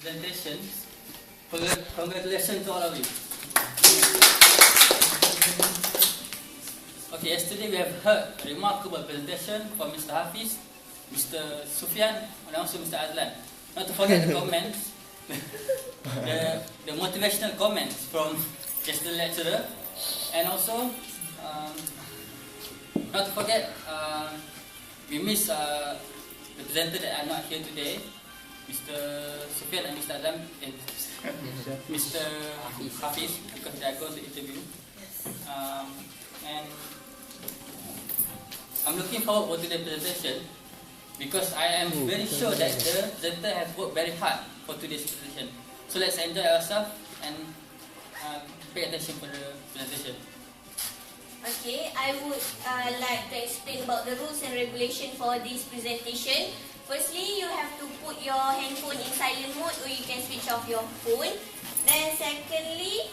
presentation. Congratulations to all of you. Okay, yesterday we have heard a remarkable presentation from Mr. Hafiz, Mr. Sufyan, and also Mr. Azlan. Not to forget the comments, the motivational comments from yesterday lecturer, and also not to forget we miss the presenter that are not here today, Mr. Sufyan and Mr. Azlan, and Mr. Hafiz, because they are going to interview. And I'm looking forward to the presentation because I am very sure that the presenter has worked very hard for today's presentation. So let's enjoy ourselves and pay attention for the presentation. Okay, I would like to explain about the rules and regulation for this presentation. Firstly, you have to put your handphone in silent mode or you can switch off your phone. Then secondly,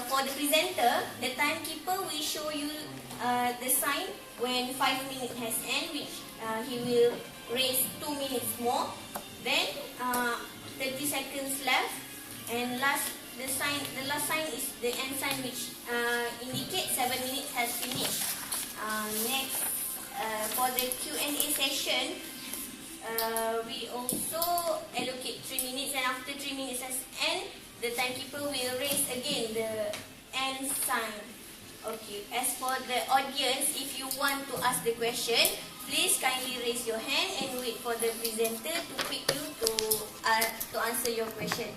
for the presenter, the timekeeper will show you the sign when 5 minutes has ended, which he will raise 2 minutes more. Then 30 seconds left, and the last sign is the end sign, which indicates 7 minutes has finished. Next, for the Q&A session, we also allocate 3 minutes, and after 3 minutes has ended, the timekeeper will raise again the end sign. Okay, as for the audience, if you want to ask the question, please kindly raise your hand and wait for the presenter to pick you to answer your question.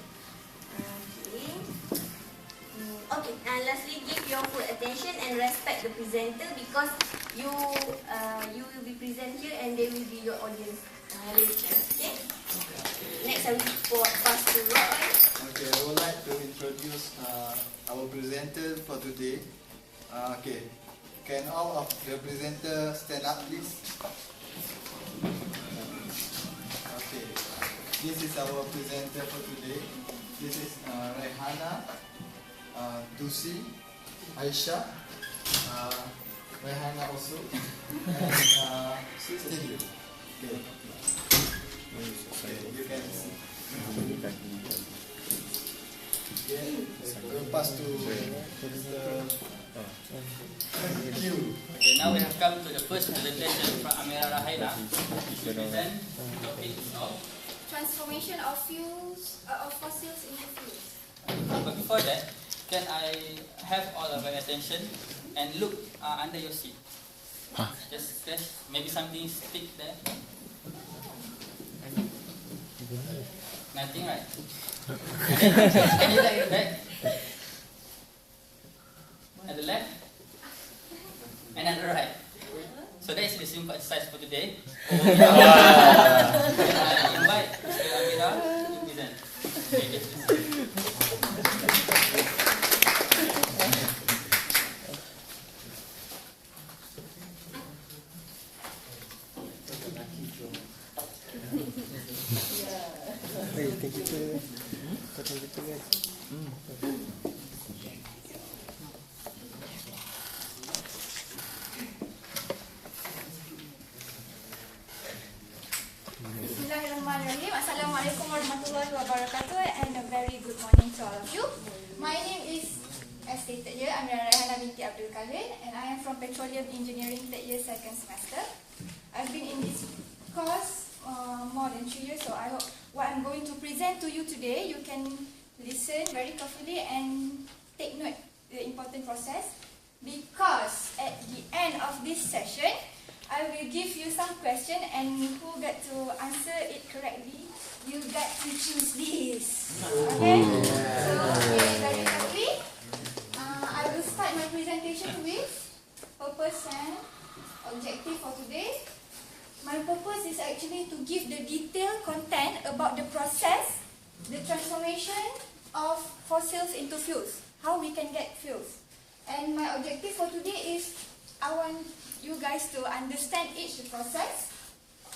Okay, and lastly, give your full attention and respect the presenter because you will be present here and they will be your audience later. Okay. Next, I will pass to Roy. Okay, I would like to introduce our presenter for today. Okay, can all of the presenters stand up, please? Okay, this is our presenter for today. This is Rehana, Tusi, Aisha, Rehana also, and Steve. Okay. Okay, you can see. Okay, we'll pass to Okay, now we have come to the first presentation from Amira Rahaina. She will present the topic of transformation of fossils into fuels. But before that, can I have all of your attention and look under your seat? Just maybe something stick there. Nothing, right? Can you look at the back? At the left? And at the right. So that is the simple exercise for today. I invite Mr. Amira to present. Bismillahirrahmanirrahim. Assalamualaikum warahmatullahi wabarakatuh, and a very good morning to all of you. My name is, as stated here, Amira Rehana binti Abdul Karim, and I am from Petroleum Engineering third year 2nd semester. I've been in this course more than 3 years, so I hope what I'm going to present to you today, you can listen very carefully and take note the important process, because at the end of this session, I will give you some question, and who get to answer it correctly, you get to choose this. Okay? So, very quickly, I will start my presentation with purpose and objective for today. My purpose is actually to give the detailed content about the process, the transformation of fossils into fuels, how we can get fuels. And my objective for today is I want you guys to understand each process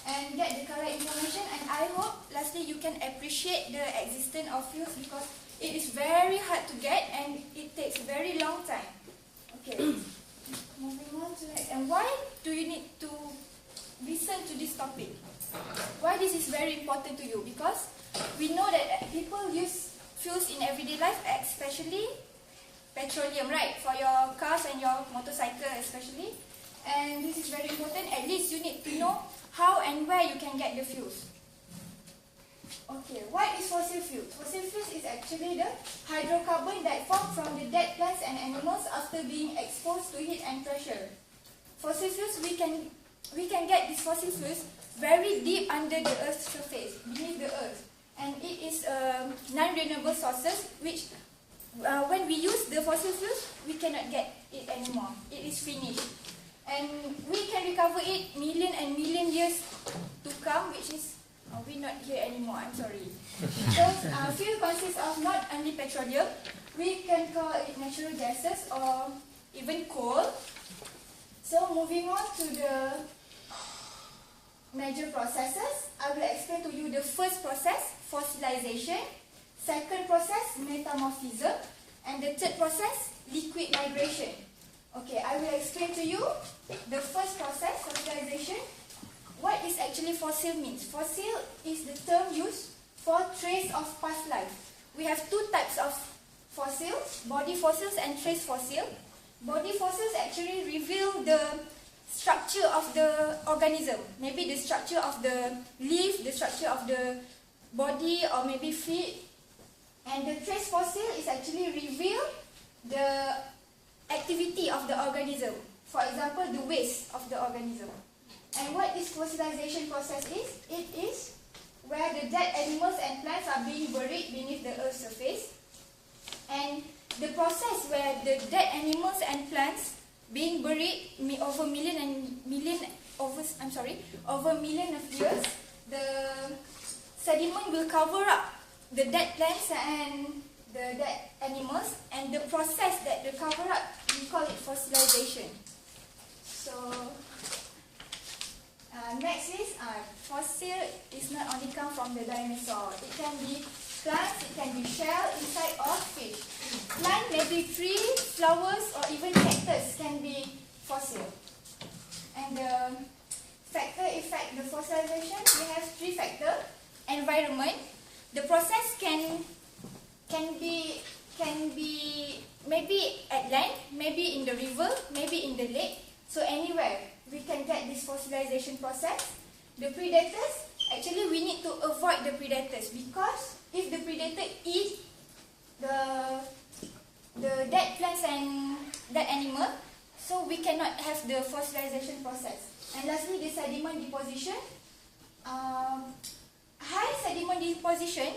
and get the correct information, and I hope lastly you can appreciate the existence of fuels because it is very hard to get and it takes very long time. Okay, moving on to next. And why do you need to listen to this topic? Why this is very important to you? Because we know that fuels in everyday life, especially petroleum, right? For your cars and your motorcycle especially. And this is very important. At least you need to know how and where you can get the fuels. Okay, what is fossil fuels? Fossil fuels is actually the hydrocarbon that form from the dead plants and animals after being exposed to heat and pressure. Fossil fuels, we can get these fossil fuels very deep under the earth's surface, beneath the earth. And it is non-renewable sources which when we use the fossil fuels, we cannot get it anymore. It is finished. And we can recover it million and million years to come, which is, we're not here anymore, I'm sorry. Because fuel consists of not only petroleum, we can call it natural gases or even coal. So moving on to the major processes, I will explain to you the first process, fossilization. Second process, metamorphism. And the third process, liquid migration. Okay, I will explain to you the first process, fossilization. What is actually fossil means? Fossil is the term used for trace of past life. We have two types of fossils, body fossils and trace fossil. Body fossils actually reveal the structure of the organism. Maybe the structure of the leaf, the structure of the body, or maybe feet. And the trace fossil is actually reveal the activity of the organism. For example, the waste of the organism. And what this fossilization process is? It is where the dead animals and plants are being buried beneath the earth's surface. And the process where the dead animals and plants being buried over million of years, the sediment will cover up the dead plants and the dead animals, and the process that they cover up, we call it fossilization. So next is fossil is not only come from the dinosaur. It can be plants, it can be shell, inside, or fish. Plant may be tree, flowers, or even cactus can be fossil. And the factor effect the fossilization, we have three factors. Environment. The process can be maybe at land, maybe in the river, maybe in the lake. So anywhere we can get this fossilization process. The predators, actually we need to avoid the predators, because if the predator eat the dead plants and dead animal, so we cannot have the fossilization process. And lastly, the sediment deposition. High sediment deposition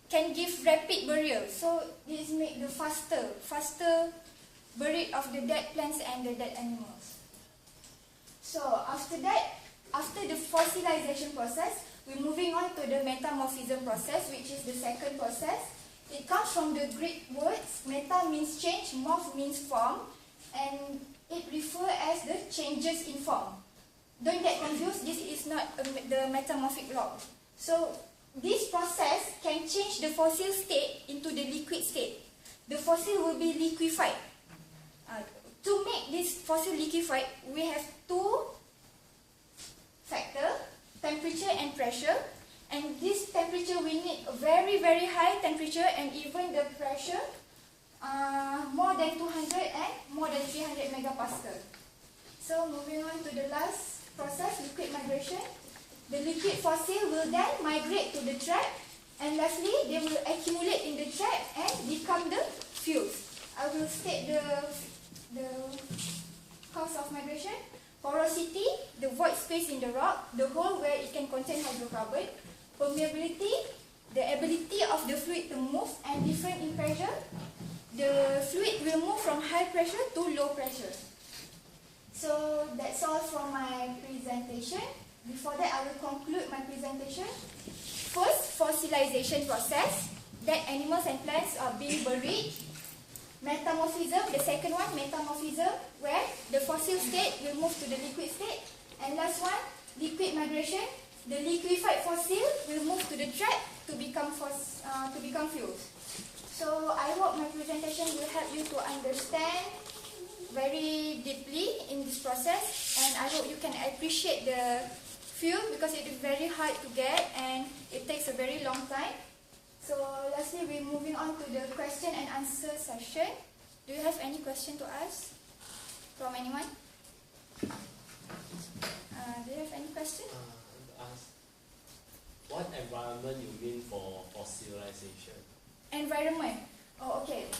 can give rapid burial, so this make the faster buried of the dead plants and the dead animals. So after that, after the fossilization process, we're moving on to the metamorphism process, which is the second process. It comes from the Greek words, meta means change, morph means form, and it refers as the changes in form. Don't get confused, this is not the metamorphic law. So this process can change the fossil state into the liquid state. The fossil will be liquefied. To make this fossil liquefied, we have two factors, temperature and pressure. And this temperature, we need a very, very high temperature, and even the pressure more than 200 and more than 300 megapascal. So moving on to the last process, liquid migration. The liquid fossil will then migrate to the trap, and lastly, they will accumulate in the trap and become the fuels. I will state the cause of migration. Porosity, the void space in the rock, the hole where it can contain hydrocarbon. Permeability, the ability of the fluid to move, and different in pressure. The fluid will move from high pressure to low pressure. So that's all from my presentation. Before that, I will conclude my presentation. First, fossilization process, that animals and plants are being buried. Metamorphism, the second one, metamorphism, where the fossil state will move to the liquid state. And last one, liquid migration, the liquefied fossil will move to the trap to become fuels. So I hope my presentation will help you to understand very deeply in this process, and I hope you can appreciate the fuel, because it is very hard to get and it takes a very long time. So So lastly, we're moving on to the question and answer session. Do you have any question to ask from anyone? Do you have any question? Ask, what environment you mean for fossilization? Environment. Oh, okay.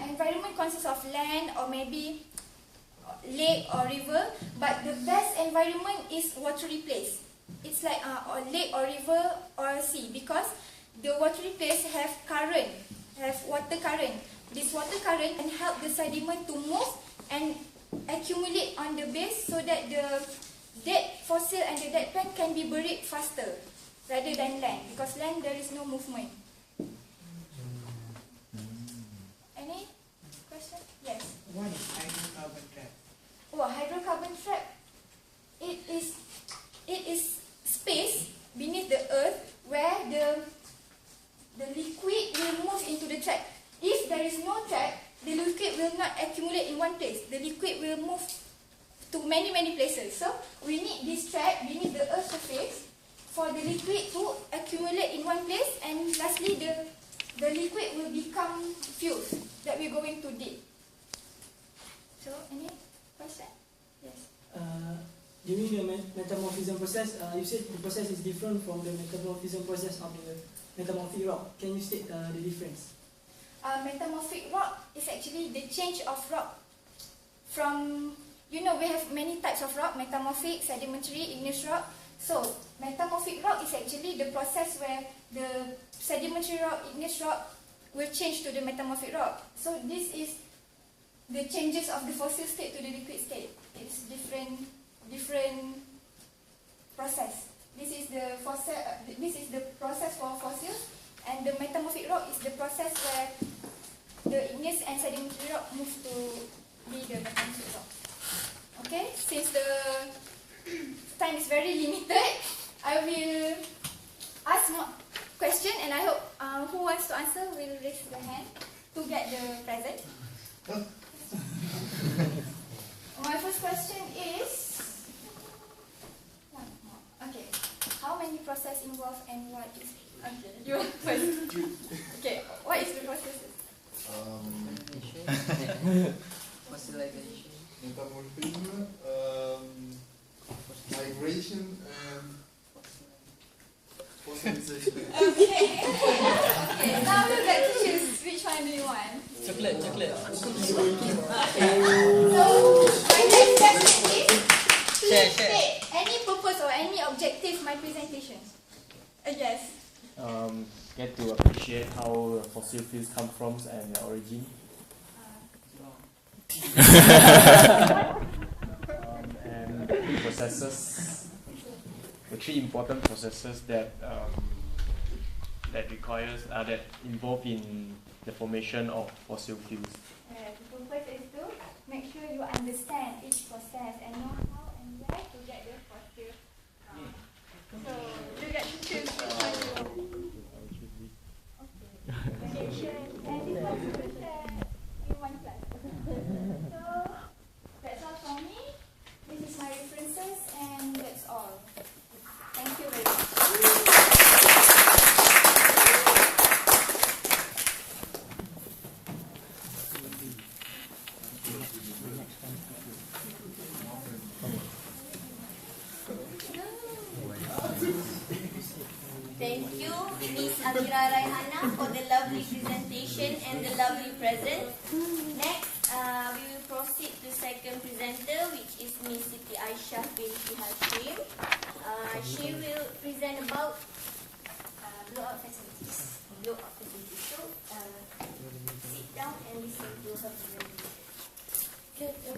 Environment consists of land or maybe lake or river, but the best environment is watery place. It's like a lake or river or sea, because the watery place have current, have water current. This water current can help the sediment to move and accumulate on the base, so that the dead fossil and the dead plant can be buried faster rather than land, because land there is no movement. Any question? Yes. What is hydrocarbon trap? Oh, hydrocarbon trap. It is space beneath the earth where the liquid will move into the trap. If there is no trap, the liquid will not accumulate in one place. The liquid will move to many places. So we need this trap beneath the earth's surface for the liquid to accumulate in one place, and lastly the liquid will become fuels that we're going to dig. So any question? Yes. During the metamorphism process, you said the process is different from the metamorphism process of the metamorphic rock. Can you state the difference? Metamorphic rock is actually the change of rock from, we have many types of rock: metamorphic, sedimentary, igneous rock. So metamorphic rock is actually the process where the sedimentary rock, igneous rock will change to the metamorphic rock. So this is the changes of the fossil state to the liquid state. It's different process. This is the process for fossils, and the metamorphic rock is the process where the igneous and sedimentary rock move to be the metamorphic rock. Okay, since the time is very limited, I will ask more question, and I hope who wants to answer will raise their hand to get the present. My first question is, okay, how many process involved and what is, okay, you are first. Okay, what is the process? Fossilization. Metamorphism, migration, and fossilization. Okay. Okay, now you get to choose which one do you want. Chocolate. So, my next question is, please state any purpose or any objective my presentation. Yes. Get to appreciate how fossil fuels come from and their origin. And processes, the three important processes that that involve in the formation of fossil fuels. The purpose is to make sure you understand each process and know how and where to get the fossil. So you get to choose which one you want. Okay. And this one you will share in one class. So that's all from me. This is my references, and that's all. Thank you very much. Thank you, Miss Amira Raihana, for the lovely presentation and the lovely present. Next, we will proceed to second presenter, which is Miss Siti Aisyah binti Hashim. She will present about blowout facilities. So, sit down and listen to her presentation.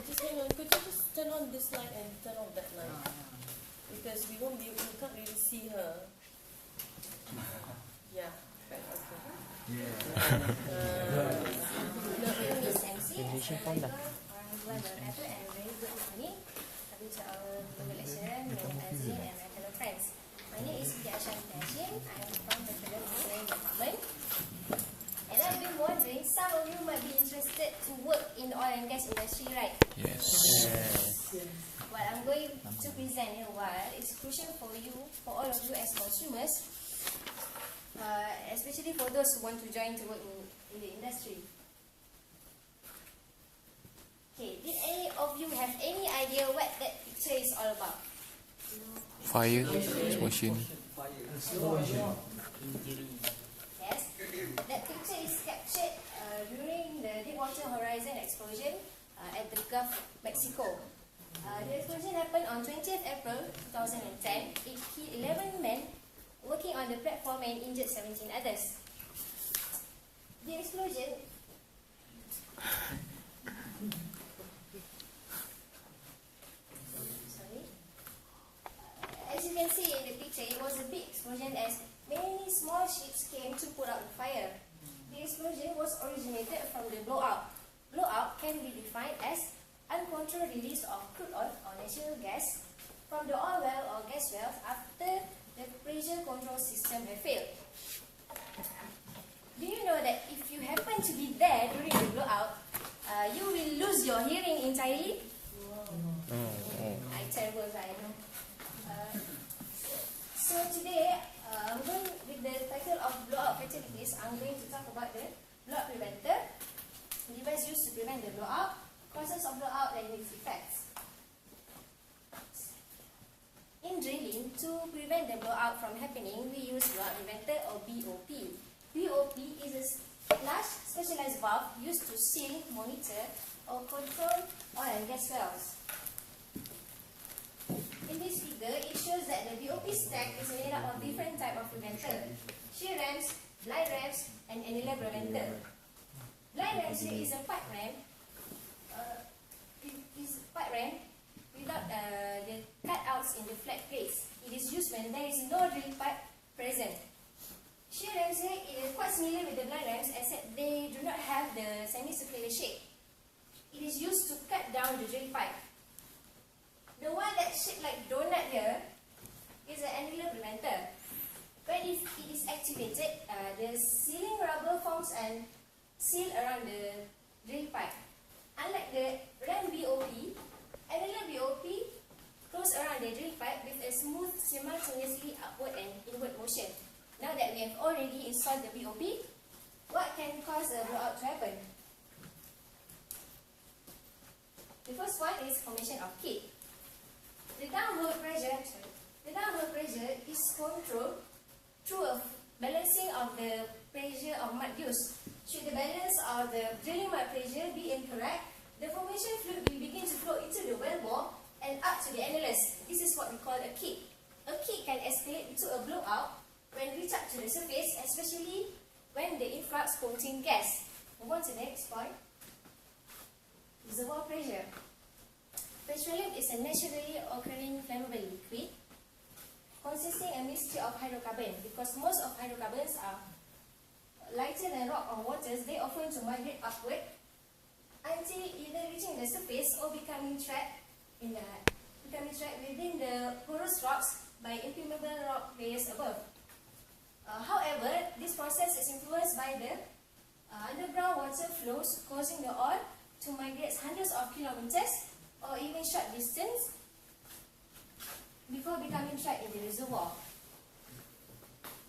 Just hang on. Could you just turn on this light and turn off that light? Because we can't really see her. Yeah. Right, okay. Miss MC, Assalamualaikum warahmatullahi wabarakatuh, and very good morning. Coming to our local lecturer, Madam Azrin, and my fellow friends. My name is Siti Aisyah binti Hashim. I am from the Petroleum Engineering Department. And I've been wondering, some of you might be interested to work in the oil and gas industry, right? Yes. What I'm going to present in a while is crucial for you, for all of you as consumers, especially for those who want to join to work in the industry. Okay, did any of you have any idea what that picture is all about? Fire, explosion. Yes, that picture is captured during the Deepwater Horizon explosion at the Gulf of Mexico. The explosion happened on 20th April 2010. It killed 11 men working on the platform and injured 17 others. The explosion as you can see in the picture, it was a big explosion as many small ships came to put out the fire. The explosion was originated from the blowout. Blowout can be defined as uncontrolled release of crude oil or natural gas from the oil well or gas wells after the pressure control system had failed. Do you know that if you happen to be there during the blowout, you will lose your hearing entirely? Terrible, I know. So today, I'm going with the title of blowout fatalities. I'm going to talk about the blowout preventer, device used to prevent the blowout, causes of blowout, and its effects. In drilling, to prevent the blowout from happening, we use blowout preventer or BOP. BOP is a large specialized valve used to seal, monitor, or control oil and gas wells. In this figure, it shows that the BOP stack is made up of different types of preventer: shear ramps, blind ramps, and annular preventer. Blind ramp here is a pipe ramp. It is a pipe ramp without the cutouts in the flat plates. It is used when there is no drill pipe present. Shear ramps here is quite similar with the blind ramps, except they do not have the semicircular shape. It is used to cut down the drill pipe. The one that's shaped like donut here is an annular preventer. When it is activated, the sealing rubber forms and seal around the drill pipe. Unlike the ram BOP, annular BOP close around the drill pipe with a smooth, simultaneously upward and inward motion. Now that we have already installed the BOP, what can cause a blowout to happen? The first one is formation of kick. The downward pressure is controlled through a balancing of the pressure of mud use. Should the balance of the drilling mud pressure be incorrect, the formation fluid will begin to flow into the wellbore and up to the annulus. This is what we call a kick. A kick can escalate into a blowout when reached up to the surface, especially when the influx contains gas. Move on to the next point. Reservoir pressure. Petroleum is a naturally occurring flammable liquid consisting a mixture of hydrocarbon. Because most of hydrocarbons are lighter than rock or waters, they often to migrate upward until either reaching the surface or becoming trapped within the porous rocks by impermeable rock layers above. However, this process is influenced by the underground water flows, causing the oil to migrate hundreds of kilometers or even short distance before becoming trapped in the reservoir.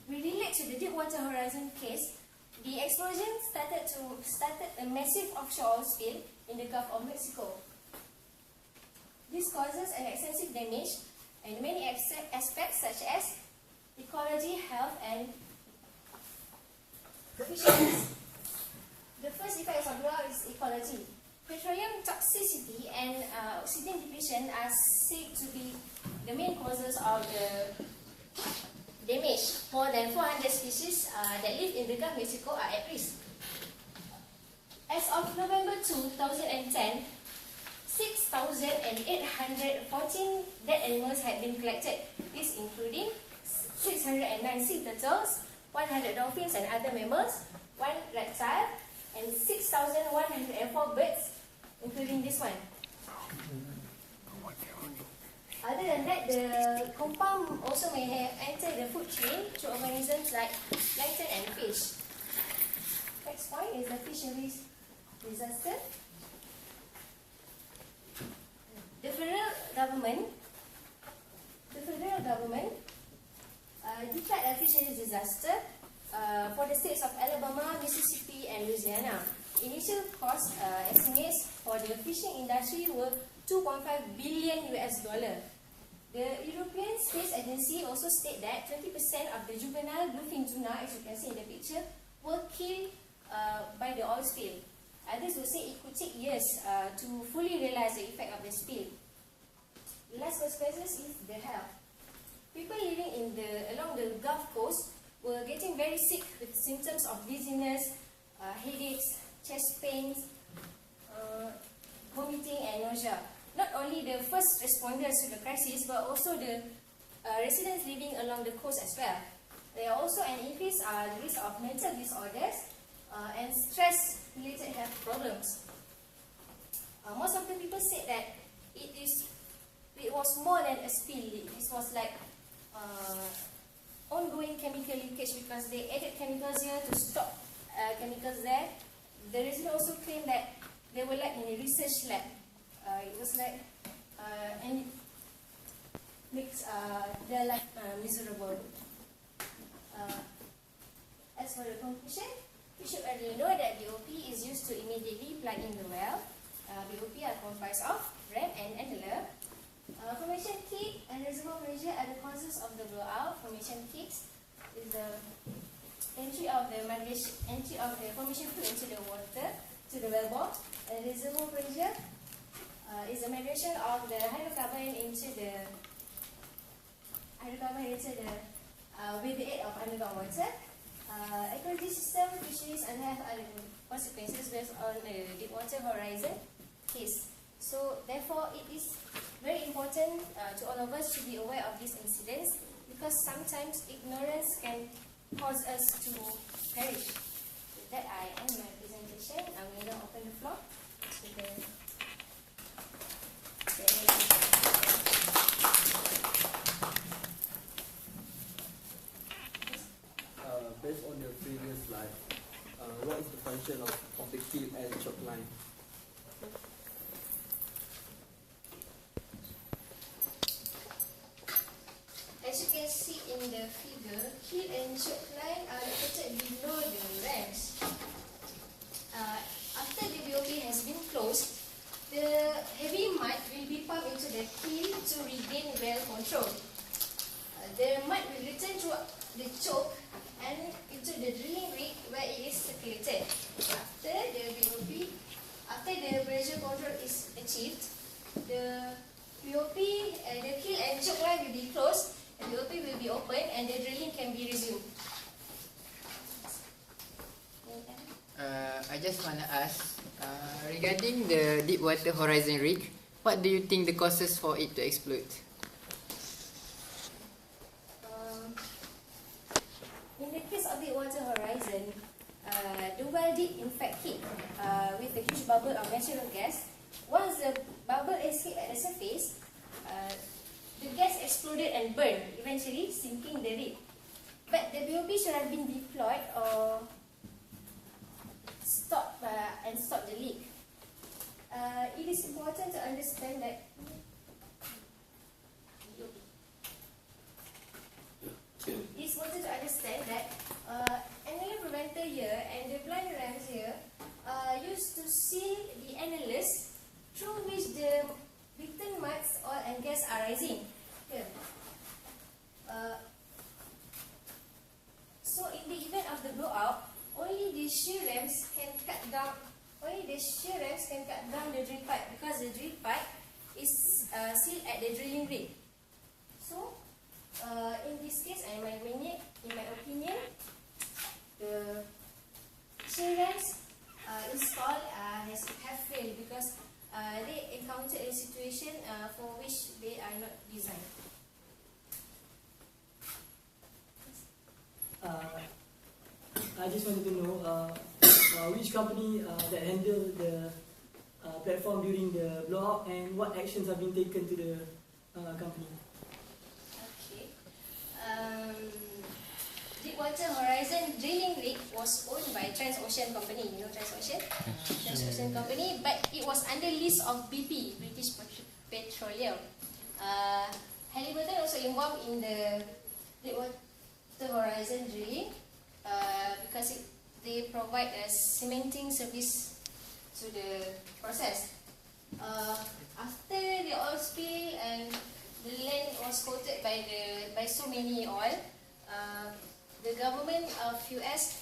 We relate to the Deepwater Horizon case. The explosion started a massive offshore oil spill in the Gulf of Mexico. This causes an extensive damage in many aspects such as ecology, health, and fisheries. The first effects of blowout is ecology. Petroleum toxicity and oxygen depletion are said to be the main causes of the damage. More than 400 species that live in the Gulf of Mexico are at risk. As of November 2, 2010, 6,814 dead animals had been collected. This including 609 sea turtles, 100 dolphins and other mammals, 1 reptile, and 6,104 birds, including this one. Other than that, the compound also may have entered the food chain through organisms like plankton and fish. Next point is the fisheries disaster. The federal government declared a fisheries disaster states of Alabama, Mississippi, and Louisiana. Initial cost estimates for the fishing industry were 2.5 billion US dollar. The European Space Agency also state that 20% of the juvenile bluefin tuna, as you can see in the picture, were killed by the oil spill. Others will say it could take years to fully realize the effect of the spill. The last consequences is the health. People living along the Gulf Coast were getting very sick with symptoms of dizziness, headaches, chest pains, vomiting, and nausea. Not only the first responders to the crisis, but also the residents living along the coast as well. There are also an increased risk of mental disorders and stress-related health problems. Most of the people said that it was more than a spill. This was like ongoing chemical leakage because they added chemicals here to stop chemicals there. The resident also claimed that they were like in a research lab. It was like, and it makes their life miserable. As for the conclusion, we should already know that BOP is used to immediately plug in the well. BOP are comprised of ramp and annular. Formation kick and reservoir pressure are the causes of the blowout. Formation kicks is the entry of the formation fluid into the water to the wellbore. And reservoir pressure is the migration of the hydrocarbon into the with the aid of underground water. Ecology system, fisheries, and health are the consequences based on the deep water horizon case. So therefore, it is very important to all of us to be aware of these incidents because sometimes ignorance can cause us to perish. With that, I end my presentation. I will now open the floor to the based on your previous slide, what is the function of the keel and choke line? As you can see in the figure, keel and choke line are located below the rams. After the BOP has been closed, the heavy mud will be pumped into the keel to regain well control. The mud will return to the choke and into the drilling rig where it is circulated. After the pressure control is achieved, the BOP, the keel and choke line will be closed, the BOP will be opened, and the drilling can be resumed. I just want to ask, regarding the Deepwater Horizon rig, what do you think the causes for it to explode? In the case of Deepwater Horizon, the well did in fact hit with a huge bubble of natural gas. Once the bubble escaped at the surface, the gas exploded and burned, eventually sinking the rig. But the BOP should have been deployed or stop the leak. It is important to understand that annular preventer here and the blind rams here are used to seal the annulus through which the return marks, oil and gas are rising. Here. So in the event of the blowout, only the shear rams can cut down the drill pipe because the drill pipe is sealed at the drilling rig. So in this case, in my opinion, the shear rams installed have failed because they encountered a situation for which they are not designed. I just wanted to know which company that handled the platform during the blowout and what actions have been taken to the company. Okay. Deepwater Horizon drilling rig was owned by Transocean Company. You know Transocean? Transocean Company, but it was under lease of BP, British Petroleum. Halliburton also involved in the Deepwater Horizon drilling. because they provide a cementing service to the process. After the oil spill and the land was coated by so many oil, the government of US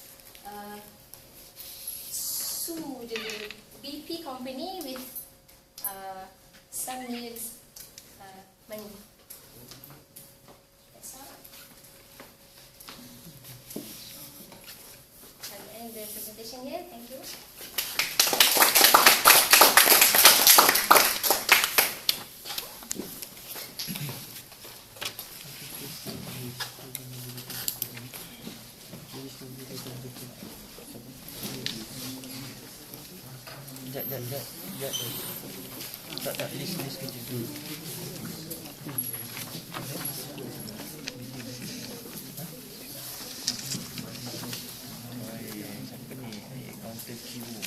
sued the BP company with some millions money. That's all. I'll end the presentation here. Thank you. Tak, list kerja dulu. Siapa ni? Counter Q.